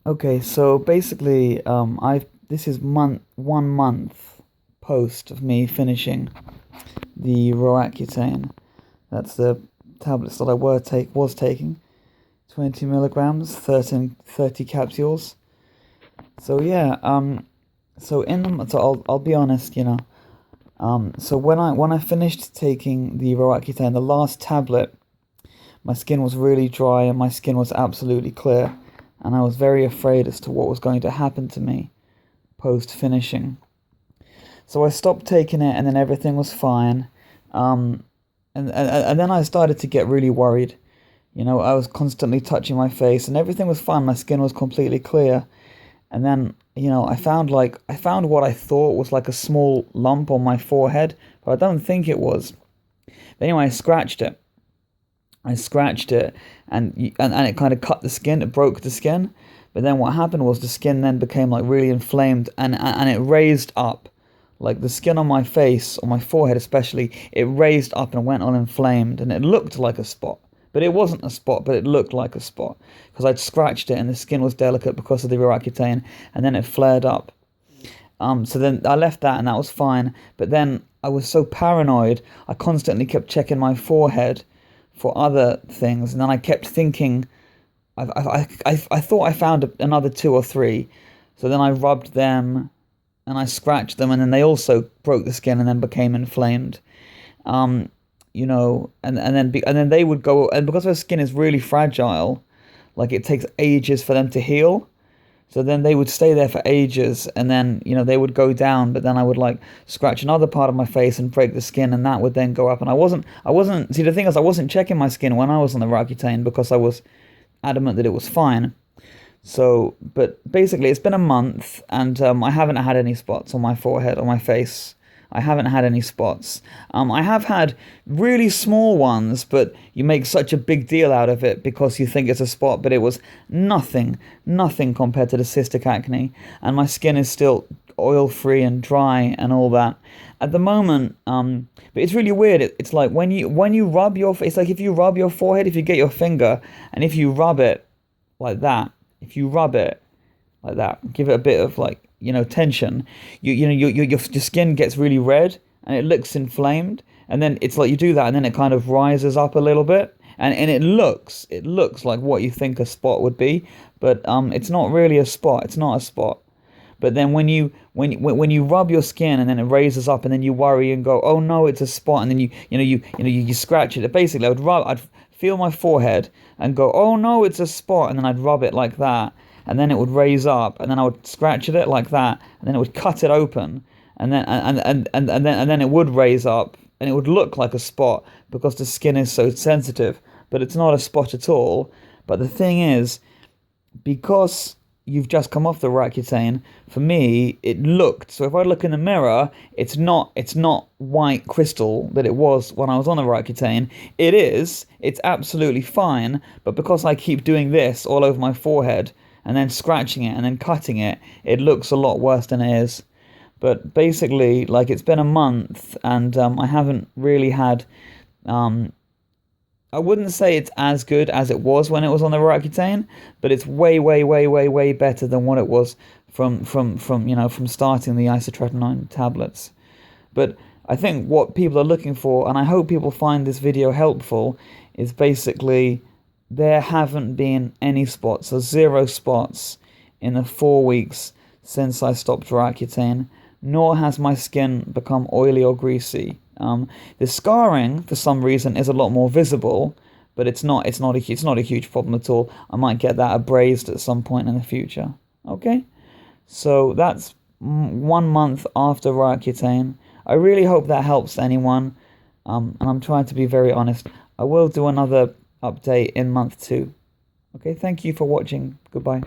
Okay, so basically, I've this is 1 month post of me finishing the Roaccutane. That's the tablets that I was taking. 20 milligrams, 30 capsules. So yeah, so I'll be honest, so when I finished taking the Roaccutane, the last tablet, my skin was really dry and my skin was absolutely clear, and I was very afraid as to what was going to happen to me post finishing. So I stopped taking it, and then everything was fine. Um, and then I started to get really worried. I was constantly touching my face, and everything was fine. My skin was completely clear. And then, I found what I thought was like a small lump on my forehead, but I don't think it was. But anyway, I scratched it, and it kind of cut the skin. It broke the skin. But then what happened was the skin then became like really inflamed, and it raised up, like the skin on my face, on my forehead especially. It raised up and went on inflamed, and it looked like a spot. But it wasn't a spot, but it looked like a spot because I'd scratched it, and the skin was delicate because of the Roaccutane, and then it flared up. So then I left that, and that was fine. But then I was so paranoid, I constantly kept checking my forehead for other things, and then I kept thinking, I thought I found another two or three, so then I rubbed them, and I scratched them, and then they also broke the skin and then became inflamed. Um, and then they would go, and because her skin is really fragile, like it takes ages for them to heal. So then they would stay there for ages, and then they would go down. But then I would like scratch another part of my face and break the skin, and that would then go up. And I wasn't. See, the thing is, I wasn't checking my skin when I was on the Roaccutane because I was adamant that it was fine. So, but basically, it's been a month, and I haven't had any spots on my forehead or my face. I haven't had any spots. I have had really small ones, but you make such a big deal out of it because you think it's a spot, but it was nothing, nothing compared to the cystic acne, and my skin is still oil-free and dry and all that. At the moment, but it's really weird. It's like when you rub it's like if you rub your forehead, if you get your finger, and if you rub it like that, if you rub it like that, give it a bit of like tension, your skin gets really red and it looks inflamed, and then it's like you do that and then it kind of rises up a little bit, and it looks like what you think a spot would be, but it's not really a spot. It's not a spot. But then when you rub your skin and then it raises up, and then you worry and go, oh no, it's a spot, and then you scratch it. Basically, I'd feel my forehead and go, oh no, it's a spot, and then I'd rub it like that, and then it would raise up, and then I would scratch at it like that, and then it would cut it open, and then it would raise up, and it would look like a spot because the skin is so sensitive, but it's not a spot at all. But the thing is, because you've just come off the Roaccutane, for me, it looked, so if I look in the mirror, it's not white crystal that it was when I was on the Roaccutane. It's absolutely fine, but because I keep doing this all over my forehead, and then scratching it, and then cutting it, it looks a lot worse than it is. But basically, like, it's been a month, and I haven't really had, I wouldn't say it's as good as it was when it was on the Roaccutane, but it's way, way, way, way, way better than what it was from starting the isotretinoin tablets. But I think what people are looking for, and I hope people find this video helpful, is basically there haven't been any spots, or zero spots, in the 4 weeks since I stopped Roaccutane, nor has my skin become oily or greasy. The scarring, for some reason, is a lot more visible, but it's not a huge problem at all. I might get that abrased at some point in the future. Okay, so that's 1 month after Roaccutane. I really hope that helps anyone, and I'm trying to be very honest. I will do another update in month 2. Okay, thank you for watching. Goodbye.